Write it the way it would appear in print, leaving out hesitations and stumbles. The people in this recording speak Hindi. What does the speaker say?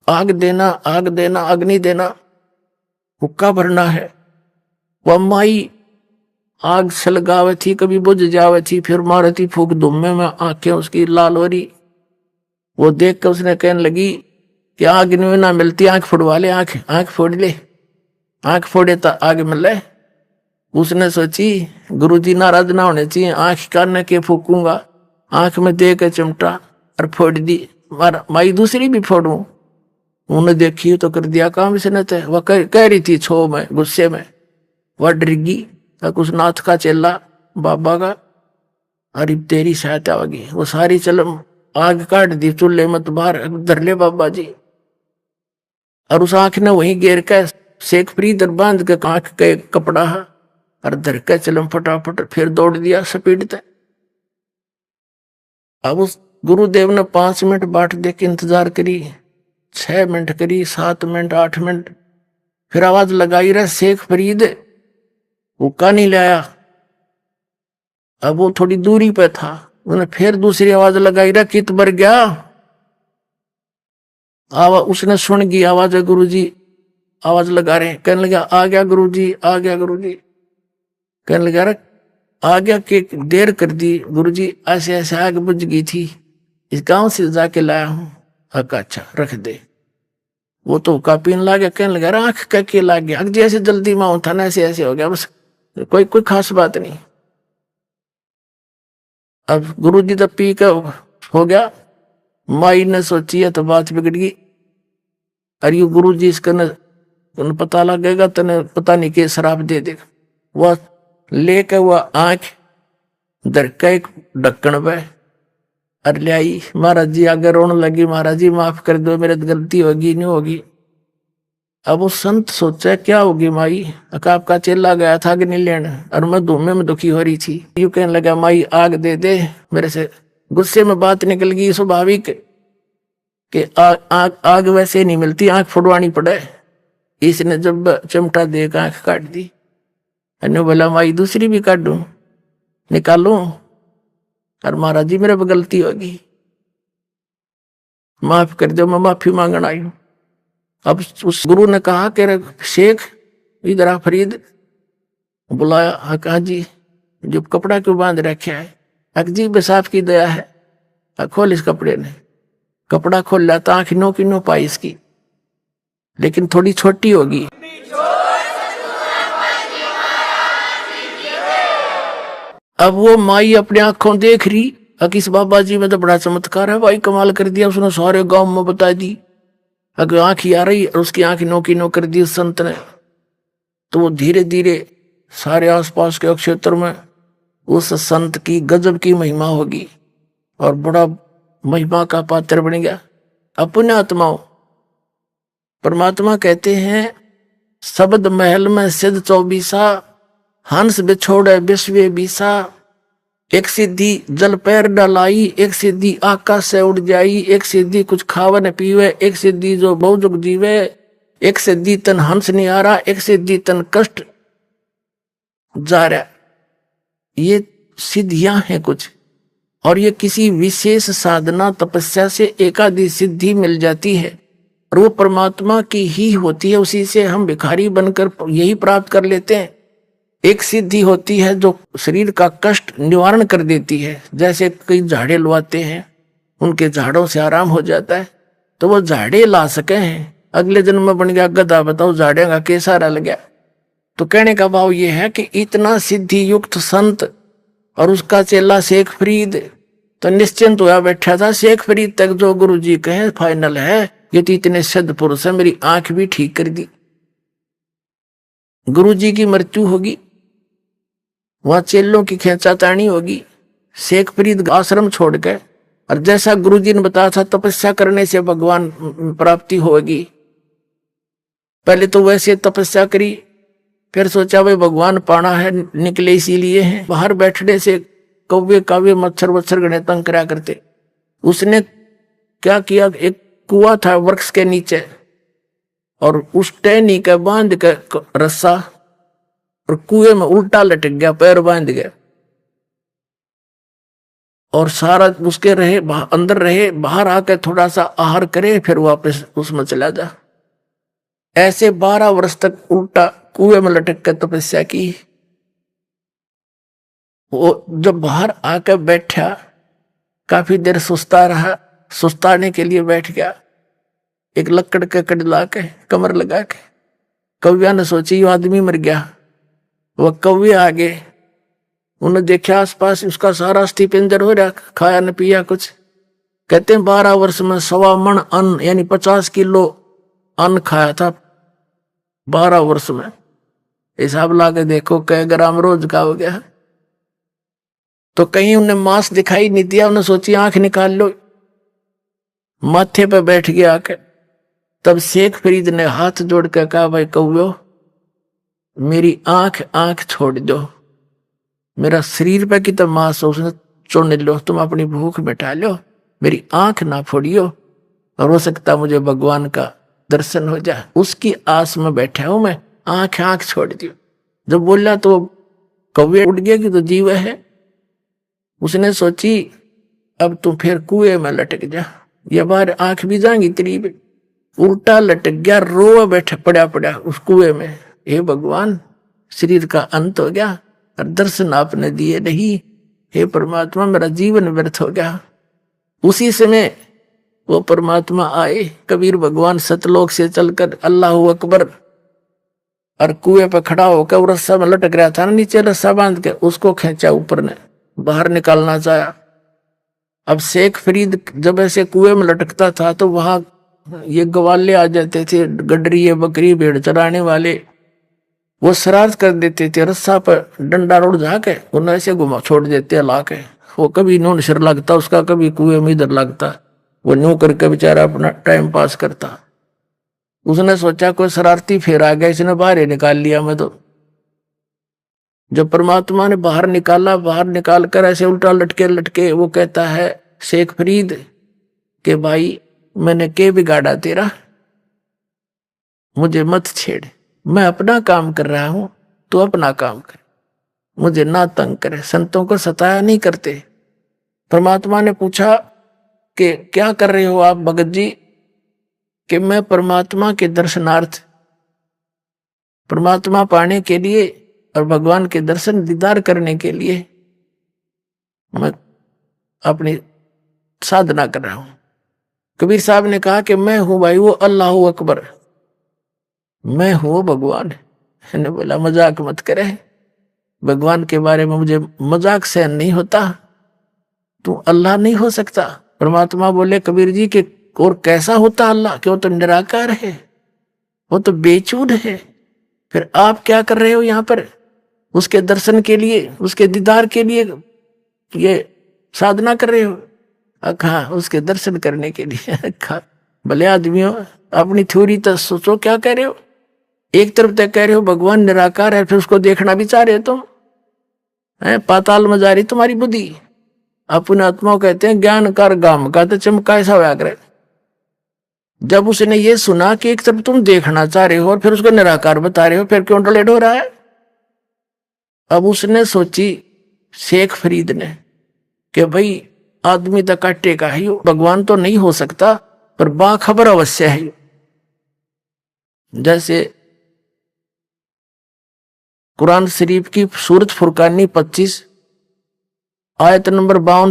आग देना, आग देना, अग्नि देना, हुक्का भरना है। वह माई आग सलगावे थी, कभी बुझ जावे थी, फिर मारे थी फूक धुम्मे में, आंखें उसकी लाल हो रही। वो देख कर उसने कहने लगी कि आग इनमें ना मिलती, आंख फोड़वा ले, आंख आंख फोड़ ले, आंख फोड़े तो आग मिले। उसने सोची गुरुजी नाराज ना होने चाहिए, आंख कान के फूकूंगा, आंख में दे के चिमटा और फोड़ दी। माई दूसरी भी फोड़ू। उन्होंने देखी तो कर दिया काम इसने। तो वह कह रही थी छो में, गुस्से में, वह डरगी तक उस नाथ का चेला बाबा का, अरे तेरी सहायता होगी। वो सारी चलम आग काट दी चूल्हे में, तो बाहर धर ले बाबा जी। और उस आंख ने वहीं गिर के शेख फरीद बांध के आंख के कपड़ा और धर के चलम फटाफट फिर दौड़ दिया स्पीड तक। अब उस गुरुदेव ने 5 मिनट बाट देख के इंतजार करी, 6 मिनट करी, 7 मिनट, 8 मिनट, फिर आवाज लगाई रहा शेख फरीद, हुक्का नहीं लाया। अब वो थोड़ी दूरी पे था, उन्हें फिर दूसरी आवाज लगाई रहा, कित बर गया। उसने सुन गई आवाज है, गुरुजी आवाज लगा रहे हैं। कहने लगा आ गया गुरुजी, आ गया गुरुजी। कहने लगा रे आ गया कि देर कर दी गुरुजी, ऐसे ऐसे आग बुझ गई थी, इस गांव से जाके लाया हूं। अच्छा रख दे। वो तो हुक्का पीने लगा। कहने लगा आंख के लाग गया, जैसे जल्दी में होता ना ऐसे ऐसे हो गया, बस कोई कोई खास बात नहीं। अब गुरुजी तो पी के हो गया। माई ने सोची है तो बात बिगड़ गई। अरे यू गुरुजी इसका न पता लगेगा तो पता नहीं के शराब दे देगा। वह लेकर वह आंख धर का एक ढक्कन पे और ले आई। महाराज जी आगे रोने लगी, महाराज जी माफ कर दो, मेरे गलती होगी नहीं होगी। अब वो संत सोचा क्या होगी माई, आपका चेला गया था कि नहीं लेने, और मैं धूमे में दुखी हो रही थी। यू कहने लगा माई आग दे दे। मेरे से गुस्से में बात निकल गई, स्वाभाविक कि आग वैसे नहीं मिलती, आंख फुड़वानी पड़े। इसने जब चिमटा दे आंख काट दी। अन्य बोला माई दूसरी भी काट दूं, निकालूं। और महाराज जी मेरे गलती होगी, माफ कर दो, मैं माफी मांगन आई हूं। अब उस गुरु ने कहा कि शेख इधर आ फरीद। बुलाया, कहा जी जो कपड़ा क्यों बांध रखा है। जी बेसाफ की दया है। खोल इस कपड़े ने। कपड़ा खोल लाता, आंख नो की नो पाई इसकी, लेकिन थोड़ी छोटी होगी। अब वो माई अपने आंखों देख रही, इस बाबा जी में तो बड़ा चमत्कार है भाई, कमाल कर दिया उसने, सारे गांव में बता दी। अगर आंख ही आ रही और उसकी आंख नो की नो कर दी उस संत ने। तो वो धीरे धीरे सारे आसपास के क्षेत्र में उस संत की गजब की महिमा होगी और बड़ा महिमा का पात्र बन गया। अपने आत्माओं परमात्मा कहते हैं शब्द महल में सिद्ध 24, हंस बिछोड़े विश्व बीसा। एक सिद्धि जल पैर डलाई, एक सिद्धि आकाश से उड़ जाई, एक सिद्धि कुछ खावन पीवे, एक सिद्धि जो बहुजुग जीवे, एक सिद्धि तन हंस नहीं आ रहा, एक सिद्धि तन कष्ट जा रहा। ये सिद्धियां हैं कुछ, और ये किसी विशेष साधना तपस्या से एकादि सिद्धि मिल जाती है और वो परमात्मा की ही होती है। उसी से हम भिखारी बनकर यही प्राप्त कर लेते हैं। एक सिद्धि होती है जो शरीर का कष्ट निवारण कर देती है, जैसे कई झाड़े लुआते हैं, उनके झाड़ों से आराम हो जाता है। तो वो झाड़े ला सके हैं, अगले जन्म में बन गया गधा, बताओ झाड़े का कैसा रल गया। तो कहने का भाव ये है कि इतना सिद्धि युक्त संत और उसका चेला शेख फरीद तो निश्चिंत हुआ बैठा था। शेख फरीद तक जो गुरु जी कहे फाइनल है, ये तो इतने सिद्ध पुरुष है, मेरी आंख भी ठीक कर दी। गुरु जी की मृत्यु होगी, वहां चेलों की खेचातानी होगी। शेख फरीद आश्रम छोड़ के, और जैसा गुरु जी ने बताया था तपस्या करने से भगवान प्राप्ति होगी। पहले तो वैसे तपस्या करी, फिर सोचा भाई भगवान पाना है, निकले इसीलिए हैं। बाहर बैठने से कौवे कावे मच्छर वच्छर गणे तंग करा करते। उसने क्या किया, एक कुआं था वृक्ष के नीचे, और उस टहनी के बांध के रस्सा, और कुएं में उल्टा लटक गया, पैर बांध गया। और सारा उसके रहे अंदर रहे, बाहर आकर थोड़ा सा आहार करे, फिर वापस उसमें चला जा। ऐसे 12 वर्ष तक उल्टा कुएं में लटक कर तपस्या की। वो जब बाहर आकर बैठा, काफी देर सुस्ता रहा, सुस्ताने के लिए बैठ गया, एक लकड़ के कड़ ला के कमर लगा के। कौविया ने सोची ये आदमी मर गया। वह कौवे आ गए, उन्हें देखा आसपास उसका सारा अस्थि पिंजर हो रहा, खाया न पिया कुछ। कहते हैं 12 वर्ष में 1.25 मन अन्न यानी 50 किलो अन्न खाया था 12 वर्ष में। हिसाब ला के देखो कै ग्राम रोज का हो गया। तो कहीं उन्हें मांस दिखाई नहीं दिया, उन्हें सोची आंख निकाल लो, माथे पे बैठ गया आके। तब शेख फरीद ने हाथ जोड़ कर कहा, भाई कौवे मेरी आंख छोड़ दो, मेरा शरीर पे की तो मांस उसने चुन लो, तुम अपनी भूख मिटा लो, मेरी आंख ना फोड़ियो, और हो सकता मुझे भगवान का दर्शन हो जाए, उसकी आस में बैठा हूं मैं, आंख छोड़ दियो। जब बोला तो कौवे उठ गया कि तो जीव है। उसने सोची अब तू फिर कुएं में लटक जा, ये बार आंख भी जाएंगी तेरी। उल्टा लटक गया, रो बैठा पड़ा उस कुएं में। हे भगवान, शरीर का अंत हो गया और दर्शन आपने दिए नहीं, हे परमात्मा मेरा जीवन व्यर्थ हो गया। उसी समय वो परमात्मा आए, कबीर भगवान सतलोक से चलकर अल्लाह अकबर, और कुएं पर खड़ा होकर वो रस्सा में लटक रहा था ना, नीचे रस्सा बांध के उसको खींचा, ऊपर ने बाहर निकालना चाहा। अब शेख फरीद जब ऐसे कुएं में लटकता था तो वहां ये ग्वाले आ जाते थे, गडरी बकरी भेड़ चराने वाले, वो शरारत कर देते थे, रस्सा पर डंडा रोड जाके उन्हें ऐसे घुमा छोड़ देते ला के। वो कभी नून सिर लगता उसका, कभी कुएं में इधर लगता, वो न्यू करके बेचारा अपना टाइम पास करता। उसने सोचा कोई शरारती फेर आ गया, इसने बाहर ही निकाल लिया मैं तो। जब परमात्मा ने बाहर निकाला, बाहर निकाल कर ऐसे उल्टा लटके लटके वो कहता है शेख फरीद के भाई मैंने के बिगाड़ा तेरा, मुझे मत छेड़, मैं अपना काम कर रहा हूं, तू अपना काम कर, मुझे ना तंग करे। संतों को सताया नहीं करते। परमात्मा ने पूछा कि क्या कर रहे हो आप भगत जी? कि मैं परमात्मा के दर्शनार्थ, परमात्मा पाने के लिए और भगवान के दर्शन दीदार करने के लिए मैं अपनी साधना कर रहा हूं। कबीर साहब ने कहा कि मैं हूं भाई वो अल्लाह अकबर, मैं हूं भगवान। मैंने बोला मजाक मत करे, भगवान के बारे में मुझे मजाक सहन नहीं होता, तू अल्लाह नहीं हो सकता। परमात्मा बोले कबीर जी के और कैसा होता अल्लाह, कि वो तो निराकार है, वो तो बेचूद है, फिर आप क्या कर रहे हो यहाँ पर? उसके दर्शन के लिए, उसके दीदार के लिए ये साधना कर रहे हो? हाँ, उसके दर्शन करने के लिए। भले आदमियों, अपनी थ्योरी तो सोचो क्या कह रहे हो। एक तरफ तक कह रहे हो भगवान निराकार है, फिर उसको देखना भी चाह रहे हो तुम, पाताल में जा रही तुम्हारी बुद्धि। अपने आत्मा कहते हैं ज्ञान कर गाम का तो चमका ऐसा व्याग्र। जब उसने ये सुना कि एक तरफ तुम देखना चाह रहे हो और फिर उसको निराकार बता रहे हो, फिर क्यों टलेट हो रहा है? अब उसने सोची शेख फरीद ने कि भाई आदमी तो काटेगा ही, भगवान तो नहीं हो सकता पर बाखबर अवश्य है। जैसे कुरान शरीफ की सूरत फुरकानी 25 आयत नंबर 52